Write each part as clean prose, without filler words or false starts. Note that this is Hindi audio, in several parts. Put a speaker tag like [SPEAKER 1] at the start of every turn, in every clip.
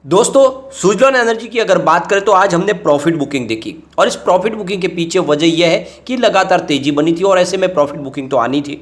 [SPEAKER 1] दोस्तों, सुजलॉन एनर्जी की अगर बात करें तो आज हमने प्रॉफिट बुकिंग देखी और इस प्रॉफिट बुकिंग के पीछे वजह यह है कि लगातार तेजी बनी थी और ऐसे में प्रॉफिट बुकिंग तो आनी थी।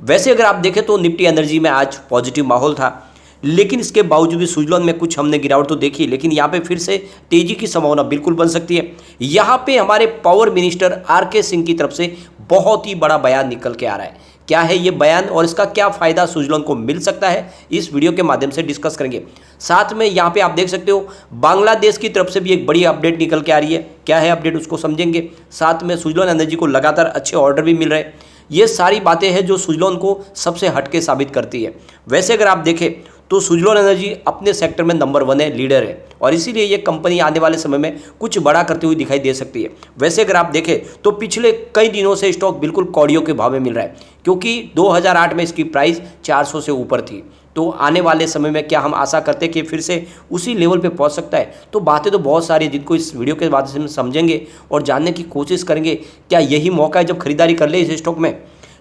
[SPEAKER 1] वैसे अगर आप देखें तो निफ्टी एनर्जी में आज पॉजिटिव माहौल था, लेकिन इसके बावजूद भी सुजलॉन में कुछ हमने गिरावट तो देखी, लेकिन यहाँ पे फिर से तेजी की संभावना बिल्कुल बन सकती है। यहाँ पे हमारे पावर मिनिस्टर आर.के. सिंह की तरफ से बहुत ही बड़ा बयान निकल के आ रहा है। क्या है ये बयान और इसका क्या फ़ायदा सुजलॉन को मिल सकता है, इस वीडियो के माध्यम से डिस्कस करेंगे। साथ में यहाँ पे आप देख सकते हो बांग्लादेश की तरफ से भी एक बड़ी अपडेट निकल के आ रही है। क्या है अपडेट, उसको समझेंगे। साथ में सुजलॉन एनर्जी को लगातार अच्छे ऑर्डर भी मिल रहे हैं। ये सारी बातें हैं जो सुजलॉन को सबसे हटके साबित करती है। वैसे अगर आप देखें तो सुजलॉन एनर्जी अपने सेक्टर में नंबर 1 है, लीडर है, और इसीलिए ये कंपनी आने वाले समय में कुछ बड़ा करती हुई दिखाई दे सकती है। वैसे अगर आप देखें तो पिछले कई दिनों से स्टॉक बिल्कुल कौड़ियों के भाव में मिल रहा है, क्योंकि 2008 में इसकी प्राइस 400 से ऊपर थी। तो आने वाले समय में क्या हम आशा करते हैं कि फिर से उसी लेवल पे पहुंच सकता है? तो बातें तो बहुत सारी हैं जिनको इस वीडियो के माध्यम से समझेंगे और जानने की कोशिश करेंगे। क्या यही मौका है जब खरीदारी कर ले इस स्टॉक में?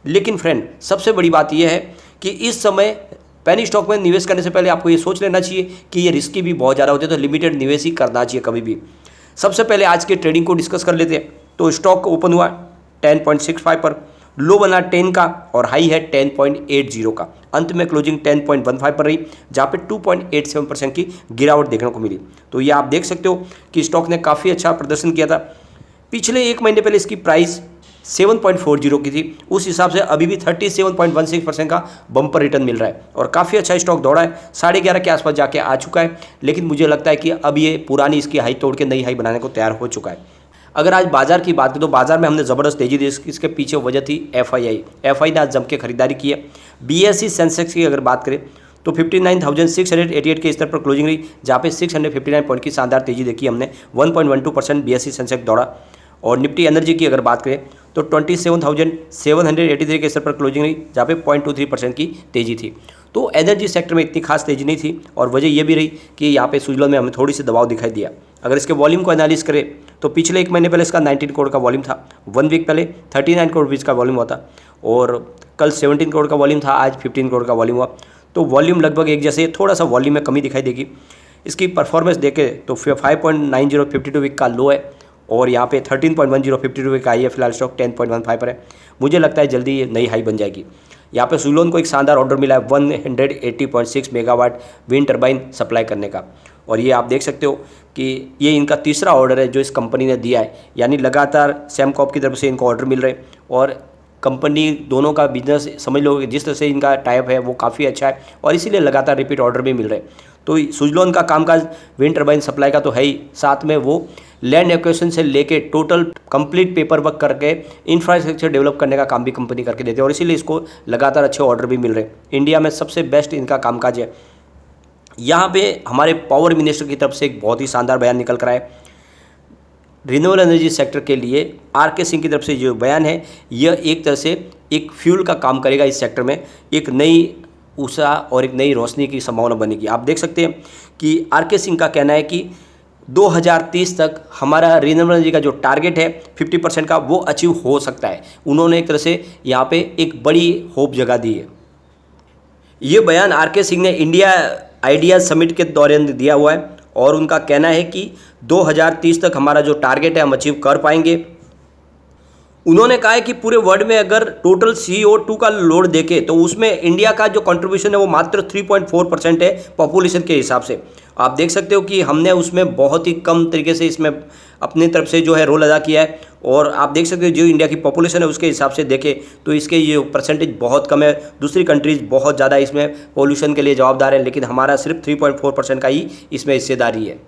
[SPEAKER 1] लेकिन फ्रेंड, सबसे बड़ी बात यह है कि इस समय पेनी स्टॉक में निवेश करने से पहले आपको ये सोच लेना चाहिए कि ये रिस्की भी बहुत ज़्यादा होते हैं, तो लिमिटेड निवेश ही करना चाहिए कभी भी। सबसे पहले आज के ट्रेडिंग को डिस्कस कर लेते हैं। तो स्टॉक ओपन हुआ 10.65 पर, लो बना 10 का और हाई है 10.80 का। अंत में क्लोजिंग 10.15 पर रही, जहाँ पे 2.87% की गिरावट देखने को मिली। तो ये आप देख सकते हो कि स्टॉक ने काफ़ी अच्छा प्रदर्शन किया था। पिछले एक महीने पहले इसकी प्राइस 7.40 की थी, उस हिसाब से अभी भी 37.16% का बम्पर रिटर्न मिल रहा है और काफ़ी अच्छा स्टॉक दौड़ा है। 11.5 के आसपास जाके आ चुका है, लेकिन मुझे लगता है कि अब ये पुरानी इसकी हाई तोड़ के नई हाई बनाने को तैयार हो चुका है। अगर आज बाजार की बात करें तो बाजार में हमने ज़बरदस्त तेजी दी। इसके पीछे वजह थी एफआई ने आज जम के खरीदारी की है। बीएसई सेंसेक्स की अगर बात करें तो 59,688 के स्तर पर क्लोजिंग रही, जहाँ पे 659 पॉइंट की शानदार तेजी देखी हमने। 1.12% बीएसई सेंसेक्स दौड़ा। और निफ्टी एनर्जी की अगर बात करें तो 27,783 के स्तर पर क्लोजिंग रही, जहाँ पे 0.23% की तेजी थी। तो एनर्जी सेक्टर में इतनी खास तेजी नहीं थी और वजह यह भी रही कि यहाँ पे सुजलॉन में हमें थोड़ी सी दबाव दिखाई दिया। अगर इसके वॉल्यूम को एनालिस करें तो पिछले एक महीने पहले इसका 19 करोड़ का वॉल्यूम था, 1 वीक पहले 39 करोड़ रुपीज़ का वॉल्यूम हुआ था और कल 17 करोड़ का वॉल्यूम था, आज 15 करोड़ का वॉल्यूम हुआ। तो वॉल्यूम लगभग एक जैसे, थोड़ा सा वॉल्यूम में कमी दिखाई देगी। इसकी परफॉर्मेंस देखें तो 5.90 52 वीक का लो है और यहाँ पे 13.10 52 वीक का हाई है। फिलहाल स्टॉक 10.15 पर है। मुझे लगता है जल्दी ये नई हाई बन जाएगी। यहाँ पे सुजलॉन को एक शानदार ऑर्डर मिला है 180.6 मेगावाट विंड टर्बाइन सप्लाई करने का, और ये आप देख सकते हो कि ये इनका तीसरा ऑर्डर है जो इस कंपनी ने दिया है। यानी लगातार सेमकॉप की तरफ से इनको ऑर्डर मिल रहे हैं और कंपनी दोनों का बिजनेस समझ लो जिस तरह से इनका टाइप है वो काफ़ी अच्छा है और इसीलिए लगातार रिपीट ऑर्डर भी मिल रहे हैं। तो सुजलॉन का कामकाज विंड टर्बाइन सप्लाई का तो है ही, साथ में वो लैंड एक्विजिशन से लेके टोटल कंप्लीट पेपर वर्क करके इंफ्रास्ट्रक्चर डेवलप करने का काम भी कंपनी करके देते हैं और इसीलिए इसको लगातार अच्छे ऑर्डर भी मिल रहे हैं। इंडिया में सबसे बेस्ट इनका कामकाज है। यहाँ पे हमारे पावर मिनिस्टर की तरफ से एक बहुत ही शानदार बयान निकल कर आया रिन्यूएबल एनर्जी सेक्टर के लिए। आर.के. सिंह की तरफ से जो बयान है यह एक तरह से एक फ्यूल का काम करेगा इस सेक्टर में, एक नई ऊर्जा और एक नई रोशनी की संभावना बनेगी। आप देख सकते हैं कि आर.के. सिंह का कहना है कि 2030 तक हमारा रिन्यूएबल एनर्जी का जो टारगेट है 50% का वो अचीव हो सकता है। उन्होंने एक तरह से यहाँ पे एक बड़ी होप जगा दी है। ये बयान आर.के. सिंह ने इंडिया आइडिया समिट के दौरान दिया हुआ है और उनका कहना है कि 2030 तक हमारा जो टारगेट है हम अचीव कर पाएंगे। उन्होंने कहा है कि पूरे वर्ल्ड में अगर टोटल CO2 का लोड देखें तो उसमें इंडिया का जो कंट्रीब्यूशन है वो मात्र 3.4% है पॉपुलेशन के हिसाब से। आप देख सकते हो कि हमने उसमें बहुत ही कम तरीके से इसमें अपनी तरफ से जो है रोल अदा किया है और आप देख सकते हो जो इंडिया की पॉपुलेशन है उसके हिसाब से देखें तो इसके ये परसेंटेज बहुत कम है। दूसरी कंट्रीज़ बहुत ज़्यादा इसमें पोल्यूशन के लिए जवाबदार है, लेकिन हमारा सिर्फ 3.4% का ही इसमें हिस्सेदारी है।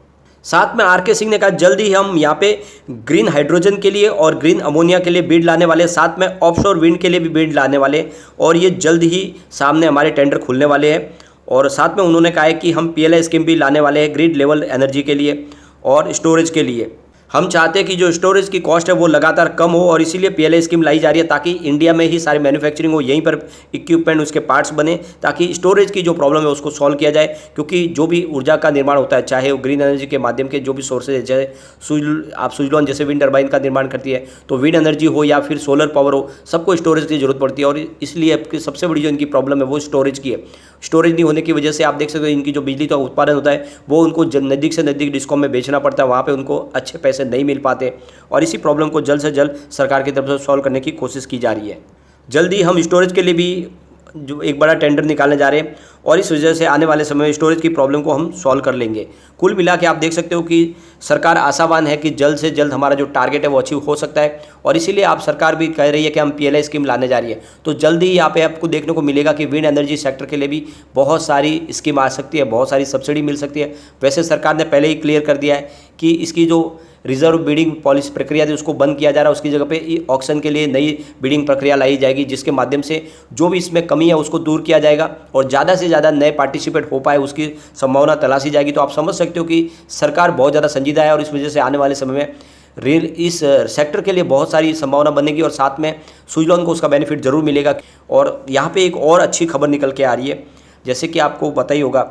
[SPEAKER 1] साथ में आर.के. सिंह ने कहा जल्द ही हम यहाँ पे ग्रीन हाइड्रोजन के लिए और ग्रीन अमोनिया के लिए बिड लाने वाले, साथ में ऑफशोर विंड के लिए भी बिड लाने वाले और ये जल्द ही सामने हमारे टेंडर खुलने वाले हैं। और साथ में उन्होंने कहा है कि हम PLI स्कीम भी लाने वाले हैं ग्रिड लेवल एनर्जी के लिए और स्टोरेज के लिए। हम चाहते हैं कि जो स्टोरेज की कॉस्ट है वो लगातार कम हो और इसीलिए PLI स्कीम लाई जा रही है ताकि इंडिया में ही सारी मैन्युफैक्चरिंग हो, यहीं पर इक्विपमेंट उसके पार्ट्स बने ताकि स्टोरेज की जो प्रॉब्लम है उसको सॉल्व किया जाए। क्योंकि जो भी ऊर्जा का निर्माण होता है, चाहे वो ग्रीन एनर्जी के माध्यम के जो भी सोर्सेज है, चाहे आप सुजलॉन जैसे विंड टर्बाइन का निर्माण करती है तो विंड एनर्जी हो या फिर सोलर पावर हो, सबको स्टोरेज की जरूरत पड़ती है और इसलिए सबसे बड़ी जो इनकी प्रॉब्लम है वो स्टोरेज की है। स्टोरेज नहीं होने की वजह से आप देख सकते हो इनकी जो बिजली का उत्पादन होता है वो उनको नज़दीक से नज़दीक डिस्कॉम में बेचना पड़ता है, वहाँ पे उनको अच्छे पैसे नहीं मिल पाते। और इसी प्रॉब्लम को जल्द से जल्द सरकार की तरफ से सॉल्व करने की कोशिश की जा रही है। जल्दी हम स्टोरेज के लिए भी जो एक बड़ा टेंडर निकालने जा रहे हैं और इस वजह से आने वाले समय में स्टोरेज की प्रॉब्लम को हम सॉल्व कर लेंगे। कुल मिला के आप देख सकते हो कि सरकार आशावान है कि जल्द से जल्द हमारा जो टारगेट है वो अचीव हो सकता है। और इसीलिए आप सरकार भी कह रही है कि हम PLI स्कीम लाने जा रही है। तो जल्दी ही यहाँ पे आपको देखने को मिलेगा कि विंड एनर्जी सेक्टर के लिए भी बहुत सारी स्कीम आ सकती है, बहुत सारी सब्सिडी मिल सकती है। वैसे सरकार ने पहले ही क्लियर कर दिया है कि इसकी जो रिजर्व बिडिंग पॉलिसी प्रक्रिया थी उसको बंद किया जा रहा है, उसकी जगह पे ऑक्शन के लिए नई बिडिंग प्रक्रिया लाई जाएगी, जिसके माध्यम से जो भी इसमें कमी है उसको दूर किया जाएगा और ज़्यादा से ज़्यादा नए पार्टिसिपेट हो पाए उसकी संभावना तलाशी जाएगी। तो आप समझ सकते हो कि सरकार बहुत ज़्यादा संजीदा है और इस वजह से आने वाले समय में रेल इस सेक्टर के लिए बहुत सारी संभावना बनेगी और साथ में सुजलॉन को उसका बेनिफिट जरूर मिलेगा। और यहाँ पे एक और अच्छी खबर निकल के आ रही है, जैसे कि आपको पता ही होगा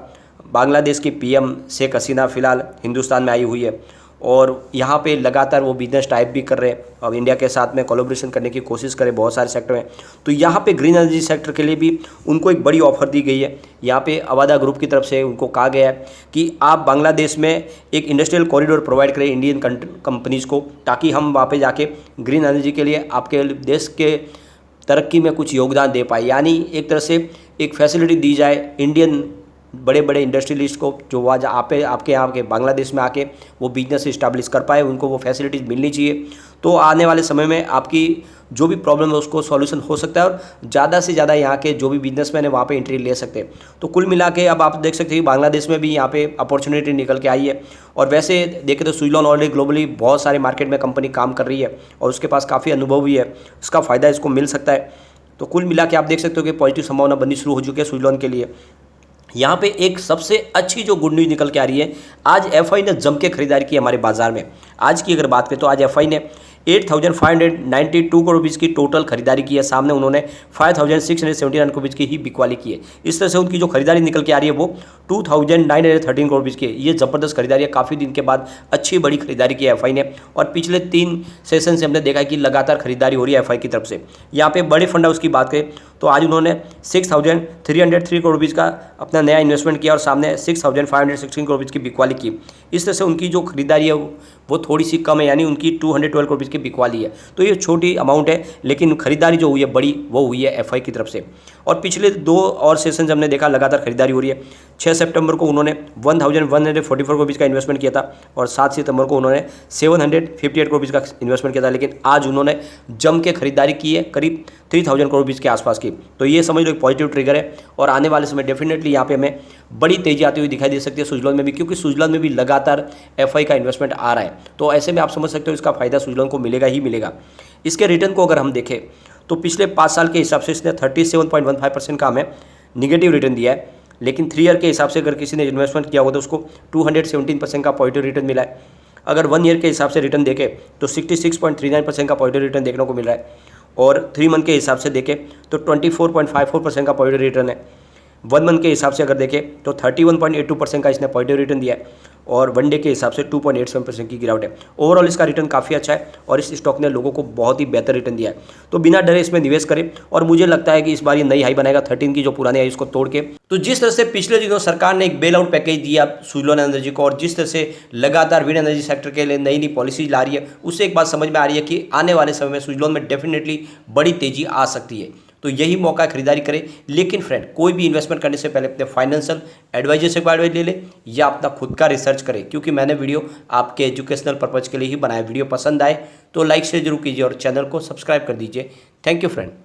[SPEAKER 1] बांग्लादेश की PM शेख हसीना फ़िलहाल हिंदुस्तान में आई हुई है और यहाँ पे लगातार वो बिजनेस टाइप भी कर रहे हैं, अब इंडिया के साथ में कोलैबोरेशन करने की कोशिश करें बहुत सारे सेक्टर में। तो यहाँ पे ग्रीन एनर्जी सेक्टर के लिए भी उनको एक बड़ी ऑफर दी गई है। यहाँ पे अवादा ग्रुप की तरफ से उनको कहा गया है कि आप बांग्लादेश में एक इंडस्ट्रियल कॉरिडोर प्रोवाइड करें इंडियन कंपनीज़ को, ताकि हम वहाँ पर जाके ग्रीन एनर्जी के लिए आपके देश के तरक्की में कुछ योगदान दे पाए। यानी एक तरह से एक फैसिलिटी दी जाए इंडियन बड़े बड़े इंडस्ट्रियलिस्ट को, जो आज आपके यहाँ के बांग्लादेश में आके वो बिजनेस इस्टेब्लिश कर पाए, उनको वो फैसिलिटीज़ मिलनी चाहिए। तो आने वाले समय में आपकी जो भी प्रॉब्लम है उसको सॉल्यूशन हो सकता है और ज़्यादा से ज़्यादा यहाँ के जो भी बिजनेसमैन है वहाँ पे एंट्री ले सकते हैं। तो कुल मिला के अब आप देख सकते हैं बांग्लादेश में भी यहाँ पे अपॉर्चुनिटी निकल के आई है। और वैसे देखें तो सुजलॉन ऑलरेडी ग्लोबली बहुत सारे मार्केट में कंपनी काम कर रही है और उसके पास काफ़ी अनुभव भी है, उसका फ़ायदा इसको मिल सकता है। तो कुल मिला के आप देख सकते हो कि पॉजिटिव संभावना बननी शुरू हो चुकी है सुजलॉन के लिए। यहाँ पे एक सबसे अच्छी जो गुड न्यूज़ निकल के आ रही है, आज FI ने जम के खरीदारी की हमारे बाजार में। आज की अगर बात करें तो आज FI ने 8,592 करोड़ रुपीज़ की टोटल खरीदारी की है, सामने उन्होंने 5,679 करोड़ रुपीज़ की ही बिकवाली की है। इस तरह से उनकी जो खरीदारी निकल के आ रही है वो 2,913 करोड़ रुपीज़ की है। ये ज़बरदस्त खरीदारी है, काफ़ी दिन के बाद अच्छी बड़ी खरीदारी की है FI ने। और पिछले 3 सेशन से हमने देखा है कि लगातार खरीदारी हो रही है FI की तरफ से। यहाँ पे बड़े फंड हाउस की बात करें तो आज उन्होंने 6,303 करोड़ रुपीज़ का अपना नया इन्वेस्टमेंट किया और सामने 6,516 करोड़ रुपीज़ की बिकवाली की। इस तरह से उनकी जो खरीदारी है वो थोड़ी सी कम है, यानी उनकी 212 करोड़ रुपीज़ की बिकवाली है। तो ये छोटी अमाउंट है, लेकिन खरीदारी जो हुई है बड़ी वो हुई है FI की तरफ से। और पिछले 2 और सेशन हमने देखा लगातार खरीदारी हो रही है। 6 सितंबर को उन्होंने 1,144 करोड़ रुपीज़ का इन्वेस्टमेंट किया था और 7 सितंबर को उन्होंने 758 करोड़ रुपीज़ का इन्वेस्टमेंट किया था। लेकिन आज उन्होंने जम के खरीदारी की है करीब 3,000 करोड़ रुपीज़ के आसपास की। तो ये समझ लो एक पॉजिटिव ट्रिगर है और आने वाले समय डेफिनेटली यहाँ पे हमें बड़ी तेजी आती हुई दिखाई दे सकती है सुजलॉन में भी, क्योंकि सुजलॉन में भी लगातार FI का इन्वेस्टमेंट आ रहा है। तो ऐसे में आप समझ सकते हो इसका फ़ायदा सुजलॉन को मिलेगा ही मिलेगा। इसके रिटर्न को अगर हम देखें तो पिछले 5 साल के हिसाब से इसने 37.15% का हमें निगेटिव रिटर्न दिया है, लेकिन 3 ईयर के हिसाब से अगर किसी ने इन्वेस्टमेंट किया होगा तो उसको 217% का पॉजिटिव रिटर्न मिला है। अगर 1 ईयर के हिसाब से रिटर्न देखें तो 66.39% का पॉजिटिव रिटर्न देखने को मिल रहा है और 3 मंथ के हिसाब से देखें तो 24.54% का पॉजिटिव रिटर्न है। 1 मंथ के हिसाब से अगर देखें तो 31.82% का इसने पॉजिटिव रिटर्न दिया है और 1 डे के हिसाब से 2.87% की गिरावट है। ओवरऑल इसका रिटर्न काफ़ी अच्छा है और इस स्टॉक ने लोगों को बहुत ही बेहतर रिटर्न दिया है। तो बिना डरे इसमें निवेश करें और मुझे लगता है कि इस बार ये नई हाई बनाएगा 13 की जो पुरानी हाई इसको तोड़ के। तो जिस तरह से पिछले दिनों सरकार ने एक बेल आउट पैकेज दिया सुजलॉन एनर्जी को और जिस तरह से लगातार विंड एनर्जी सेक्टर के लिए नई नई पॉलिसी ला रही है, उससे एक बात समझ में आ रही है कि आने वाले समय में सुजलॉन में डेफिनेटली बड़ी तेजी आ सकती है। तो यही मौका खरीदारी करें। लेकिन फ्रेंड, कोई भी इन्वेस्टमेंट करने से पहले अपने फाइनेंशियल एडवाइजर से एडवाइस ले ले या अपना खुद का रिसर्च करें, क्योंकि मैंने वीडियो आपके एजुकेशनल पर्पज़ के लिए ही बनाया। वीडियो पसंद आए तो लाइक शेयर जरूर कीजिए और चैनल को सब्सक्राइब कर दीजिए। Thank you friend.